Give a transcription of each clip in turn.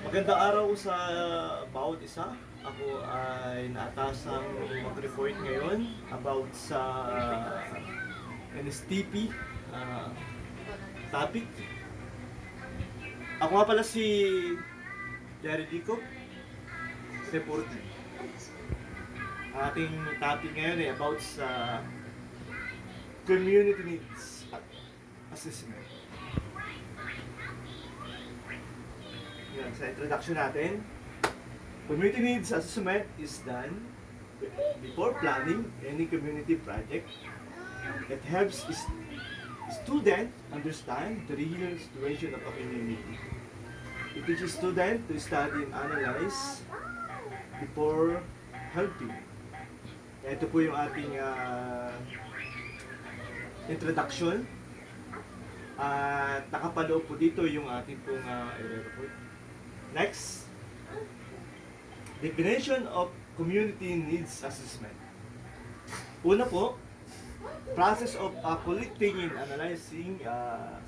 Magandang araw sa bawat isa. Ako ay naatasang mag-report ngayon about sa NSTP topic. Ako nga pala si Jerry Dico, reporting. Ang ating topic ngayon ay about sa community needs assessment. Yan, sa introduction natin, community needs assessment is done before planning any community project. It helps student understand the real situation of a community. It teaches student to study and analyze before helping. Ito po yung ating introduction. At nakapaloob po dito yung ating pong i-report. Next, definition of community needs assessment. Una po, process of collecting and analyzing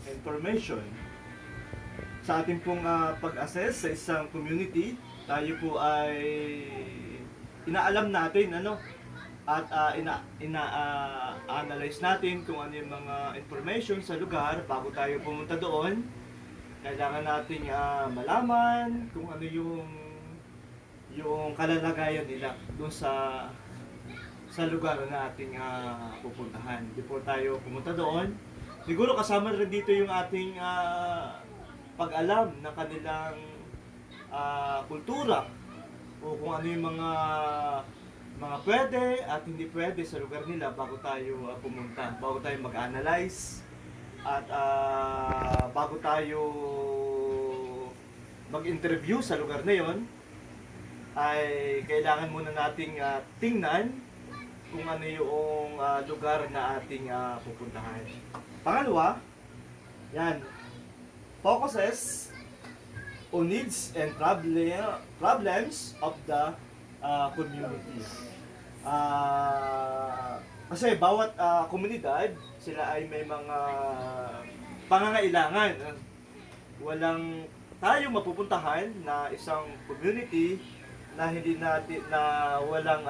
information. Sa ating pong pag-assess sa isang community, tayo po ay inaalam natin at ina-analyze natin kung ano yung mga information sa lugar bago tayo pumunta doon. Kailangan nating malaman kung ano yung kalalagayan nila doon sa lugar na ating pupuntahan before tayo pumunta doon. Siguro kasama rin dito yung ating pag-alam ng kanilang kultura o kung ano yung mga pwede at hindi pwede sa lugar nila bago tayo pumunta, bago tayo mag-analyze at bago tayo mag-interview sa lugar na yon, ay kailangan muna nating tingnan kung ano yung lugar na ating pupuntahan. Pangalawa, yan, focuses on needs and problems of the community. Kasi bawat komunidad, sila ay may mga pangangailangan. Walang tayong mapupuntahan na isang community na hindi natin walang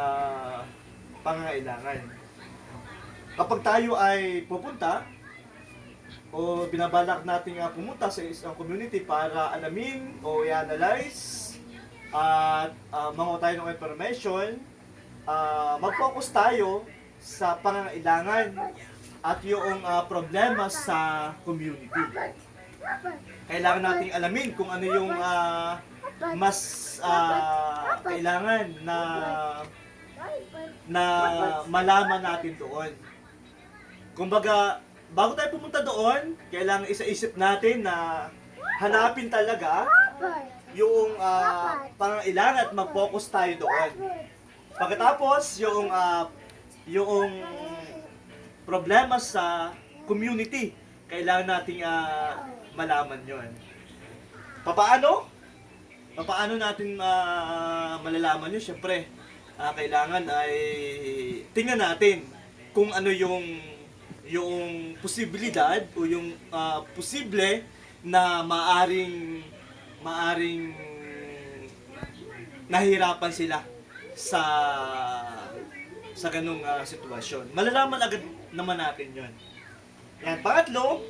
pangangailangan. Kapag tayo ay pupunta o binabalak nating pumunta sa isang community para alamin o i-analyze at manguha tayo ng information, mag-focus tayo sa pangangailangan at yung problema sa community. Kailangan nating alamin kung ano yung mas kailangan na malaman natin doon. Kumbaga, bago tayo pumunta doon, kailangan isa-isip natin na hanapin talaga yung pangangailangan at mag-focus tayo doon. Pagkatapos, yung problema sa community, kailangan nating malaman yon. Paano? Paano natin malalaman yun? Siyempre, kailangan ay tingnan natin kung ano yung posibilidad o yung posible na maaring nahihirapan sila sa ganung sitwasyon. Malalaman agad naman natin yon. Yan. Pangatlo,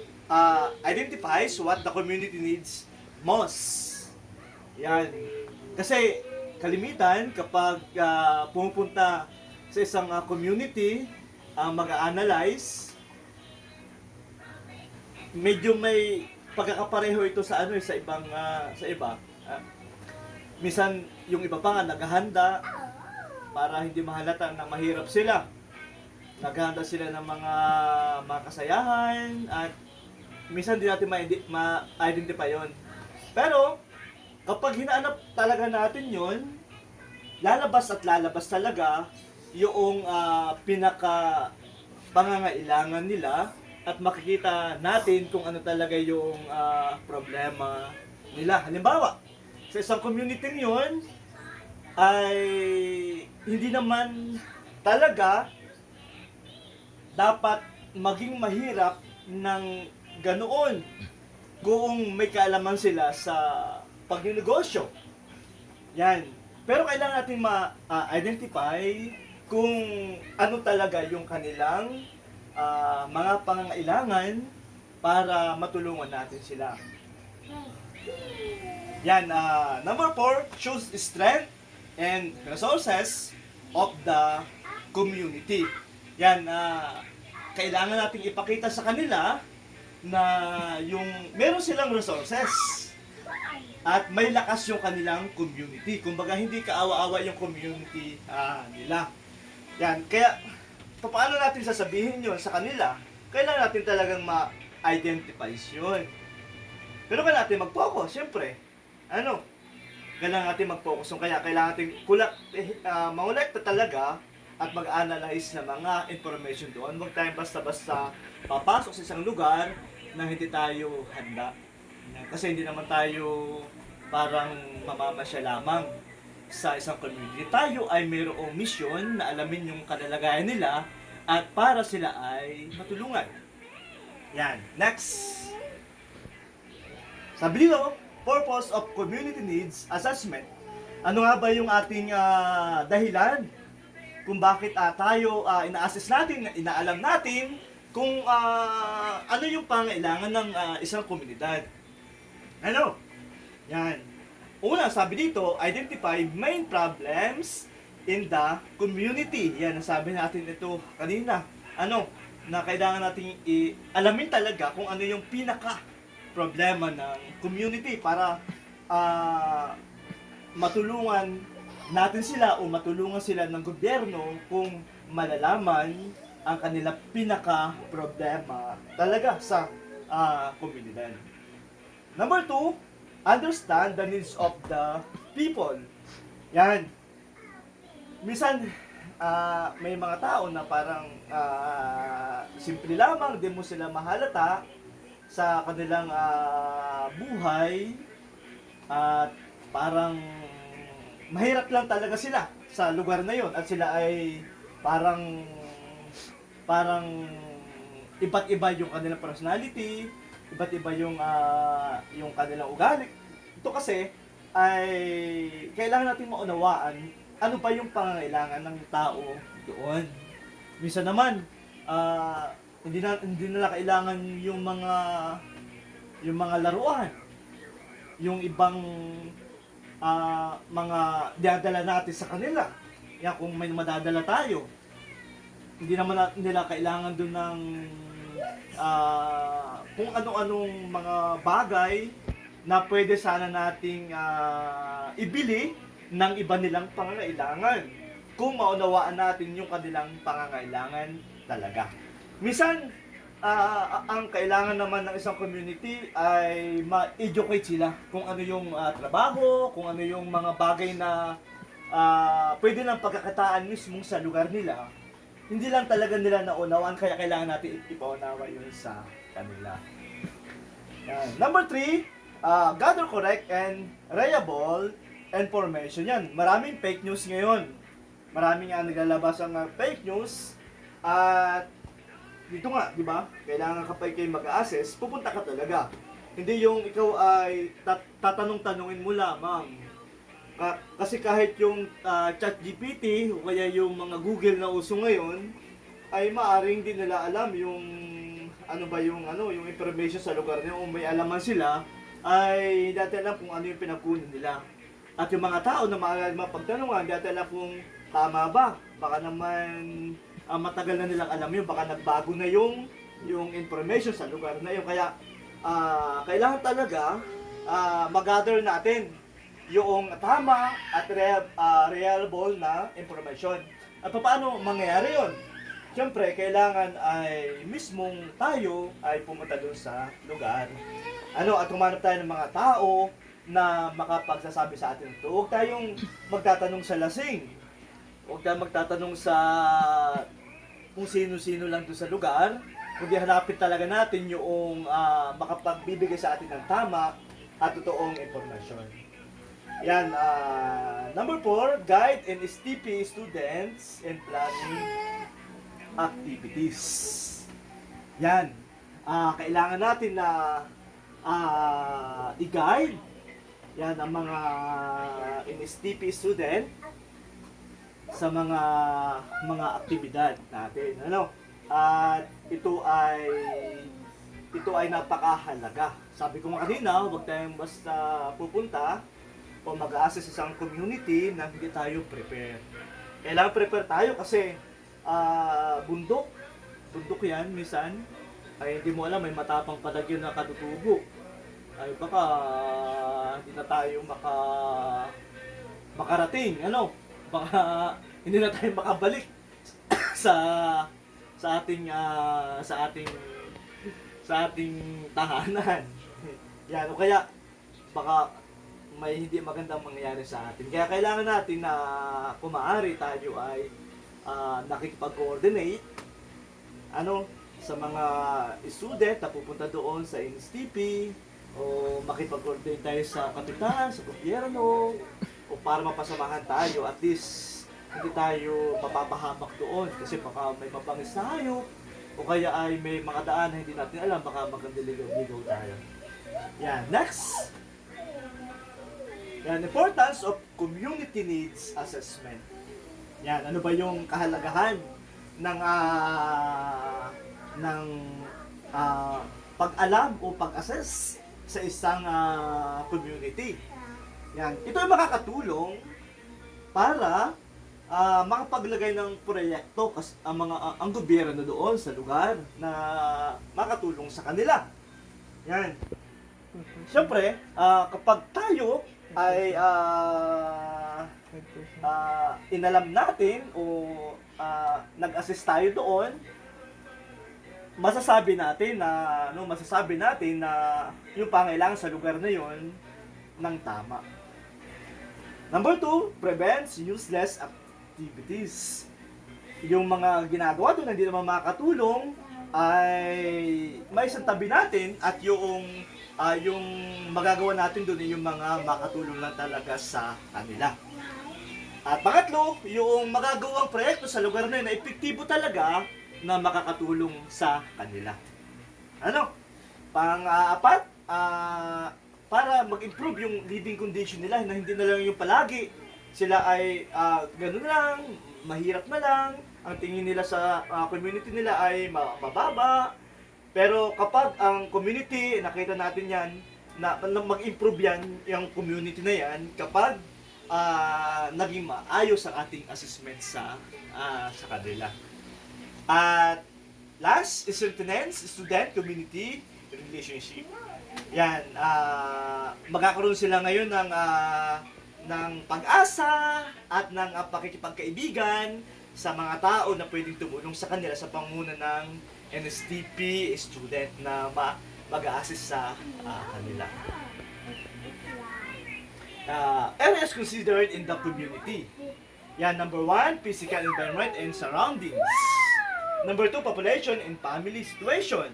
identifies what the community needs most. Yan. Kasi kalimitan kapag pumupunta sa isang community, mag-a-analyze, medyo may pagkakapareho ito sa sa ibang sa iba. Minsan yung iba pa nga naghahanda para hindi mahalata na mahirap sila. Naghahanda sila ng mga kasayahan at minsan di natin ma-identify yon. Pero kapag hinaanap talaga natin yon, lalabas talaga yung pinaka pangangailangan nila at makikita natin kung ano talaga yung problema nila. Halimbawa, sa isang community yon ay hindi naman talaga dapat maging mahirap ng ganoon kung may kaalaman sila pagnegosyo. Yan. Pero kailangan natin ma-identify kung ano talaga yung kanilang mga pangangailangan para matulungan natin sila. Yan, number 4, choose strength and resources of the community. Yan, kailangan nating ipakita sa kanila na yung meron silang resources at may lakas yung kanilang community. Kumbaga, hindi kaawa-awa yung community nila. Yan, kaya paano natin sasabihin yun sa kanila? Kailangan natin talagang ma-identify yun. Pero kailangan natin mag-focus, syempre. Kailangan natin mag-focus. Kaya kailangan natin mangolekta talaga at mag-analyze ng mga information doon. Huwag tayong basta-basta papasok sa isang lugar na hindi tayo handa. Kasi hindi naman tayo parang mamamasya lamang sa isang community. Tayo ay mayroong mission na alamin yung kalagayan nila at para sila ay matulungan. Yan. Next. Sabi dito, purpose of community needs assessment. Ano nga ba yung ating dahilan kung bakit tayo ina-assess natin, inaalam natin kung ano yung pangailangan ng isang komunidad. Yan. Una, sabi dito, identify main problems in the community. Yan, nasabi natin ito kanina. Na kailangan natin alamin talaga kung ano yung pinaka-problema ng community para matulungan natin sila o matulungan sila ng gobyerno kung malalaman ang kanila pinaka-problema talaga sa komunidad. Number 2, understand the needs of the people. Yan. Minsan, may mga tao na parang simple lamang, di mo sila mahalata sa kanilang buhay at parang mahirap lang talaga sila sa lugar na yon at sila ay parang iba't iba yung kanilang personality, iba't iba yung kanilang ugali. Ito kasi ay kailangan natin maunawaan ano ba yung pangangailangan ng tao doon. Minsan naman hindi nila kailangan yung mga laruan, yung ibang mga dadala natin sa kanila. Yan, kung may madadala tayo, hindi naman nila kailangan doon ng kung ano-anong mga bagay na pwede sana nating ibili ng iba nilang pangangailangan kung maunawaan natin yung kanilang pangangailangan talaga. Minsan, ang kailangan naman ng isang community ay ma-educate sila kung ano yung trabaho, kung ano yung mga bagay na pwede ng pagkakataan mismo sa lugar nila. Hindi lang talaga nila naunawaan, kaya kailangan natin ipaunawa yun sa kanila. Number 3, gather correct and reliable information. Yan, maraming fake news ngayon. Maraming naglalabas ang fake news. At dito nga, di ba? Kailangan kapag kayo mag-assess, pupunta ka talaga. Hindi yung ikaw ay tatanong-tanungin mo lamang. Kasi kahit yung ChatGPT o kaya yung mga Google na uso ngayon, ay maaring din nila alam yung yung information sa lugar nila. Kung may alaman sila, ay dati alam kung ano yung pinagkunan nila. At yung mga tao na mapagtanungan, dati alam kung tama ba. Baka naman matagal na nilang alam yun, baka nagbago na yung information sa lugar na yun. Kaya kailangan talaga mag-gather natin yung tama at reliable na information. At paano mangyayari yun? Siyempre, kailangan ay mismong tayo ay pumunta doon sa lugar. At humanap tayo ng mga tao na makapagsasabi sa atin ito. Huwag tayong magtatanong sa lasing. Huwag tayong magtatanong sa kung sino-sino lang doon sa lugar. Kundi hanapin talaga natin yung makapagbibigay sa atin ng tama at totoong impormasyon. Yan, number 4, guide and STP students in planning activities. Yan, kailangan natin na i-guide Yan ang mga NSTP student sa mga aktibidad natin. Ano? At ito ay napakahalaga. Sabi ko nga kanina, huwag tayong basta pupunta o mag-a-assess sa isang community na hindi tayo prepare. Kailangan prepare tayo kasi bundok yan minsan, ay hindi mo alam, may matapang palagyan na katutubo. Ay baka hindi na tayo makarating, ano? Baka hindi na tayo makabalik sa sa ating tahanan. Yan, o kaya baka may hindi magandang mangyayari sa atin. Kaya kailangan natin na kung maaari tayo ay nakikipag-coordinate sa mga student na pupunta doon sa NSTP o makipag-coordinate tayo sa kapitan, sa gobyerno o para mapasamahan tayo. At least hindi tayo mapapahamak doon kasi baka may mabangis tayo o kaya ay may mga daan na hindi natin alam, baka magandiligaw-ligaw tayo. Yan, next. Yan, importance of community needs assessment. Yan, ano ba yung kahalagahan ng pag-alam o pag-assess sa isang community. Yan, ito ay makakatulong para makapaglagay ng proyekto ang gobyerno doon sa lugar na makatulong sa kanila. Yan. Siyempre, kapag tayo ay inalam natin o nag-assist tayo doon, masasabi natin na yung pangailangan sa lugar na yon ng tama. Number 2, prevents useless activities. Yung mga ginagawa doon na hindi naman makakatulong ay may isang tabi natin at yung magagawa natin doon ay yung mga makatulong lang talaga sa kanila. At pangatlo, yung magagawang proyekto sa lugar na yun na epektibo talaga na makakatulong sa kanila. Ano? Pang-apat, para mag-improve yung living condition nila na hindi na lang yung palagi sila ay ganun lang, mahirap na lang, ang tingin nila sa community nila ay mababa. Pero kapag ang community, nakita natin yan, na mag-improve yan, yung community na yan, kapag naging maayos ang ating assessment sa kanila. At last is maintenance student-community relationship. Yan, magkakaroon sila ngayon ng pag-asa at ng pakikipagkaibigan sa mga tao na pwedeng tumulong sa kanila sa panguna ng NSTP student na mag-a-assist sa kanila. Areas considered in the community. Yan, number 1, physical environment and surroundings. Number 2, population and family situation.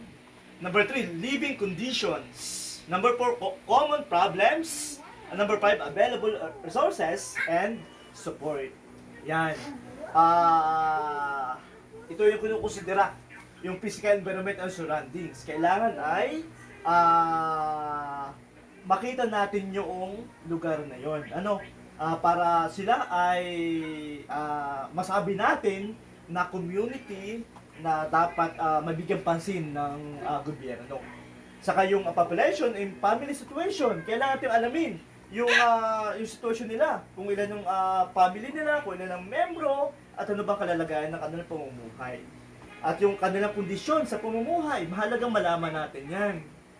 Number 3, living conditions. Number 4, common problems. And number 5, available resources and support. Yan. Ito yung kinukonsidera, yung physical environment and surroundings. Kailangan ay makita natin yung lugar na yon. Para sila ay masabi natin na community na dapat mabigyan pansin ng gobyerno. Saka yung population and family situation, kailangan natin alamin yung situation nila, kung ilan yung family nila, kung ilan ang membro, at ano bang kalalagayan ng kanilang pamumuhay. At yung kanilang kondisyon sa pamumuhay, mahalagang malaman natin yan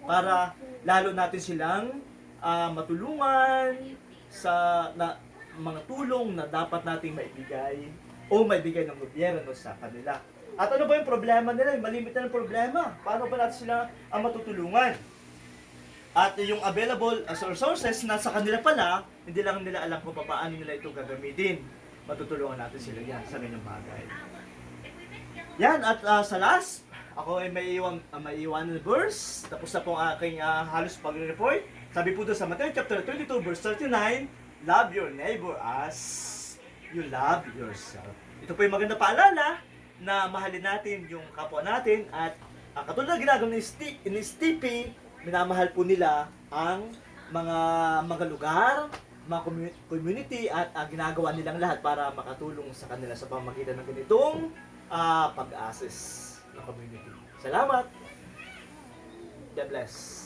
para lalo natin silang matulungan sa mga tulong na dapat nating maibigay o maibigay ng gobyerno sa kanila. At ano ba yung problema nila? Yung malimit na ng problema. Paano ba natin sila matutulungan? At yung available resources na sa kanila pala, hindi lang nila alam kung paano nila ito gagamitin. Matutulungan natin sila yan sa ganyang bagay. Yan, at sa last, ako ay may iwan na verse. Tapos na po ang aking halos pag-report. Sabi po doon sa Matthew chapter 22 verse 39, love your neighbor as you love yourself. Ito po yung maganda paalala na mahalin natin yung kapwa natin at katulad na ginagawa ni STP, minamahal po nila ang mga lugar, mga community at ginagawa nilang lahat para makatulong sa kanila sa pamamagitan ng ganitong pag-assist ng community. Salamat! God bless!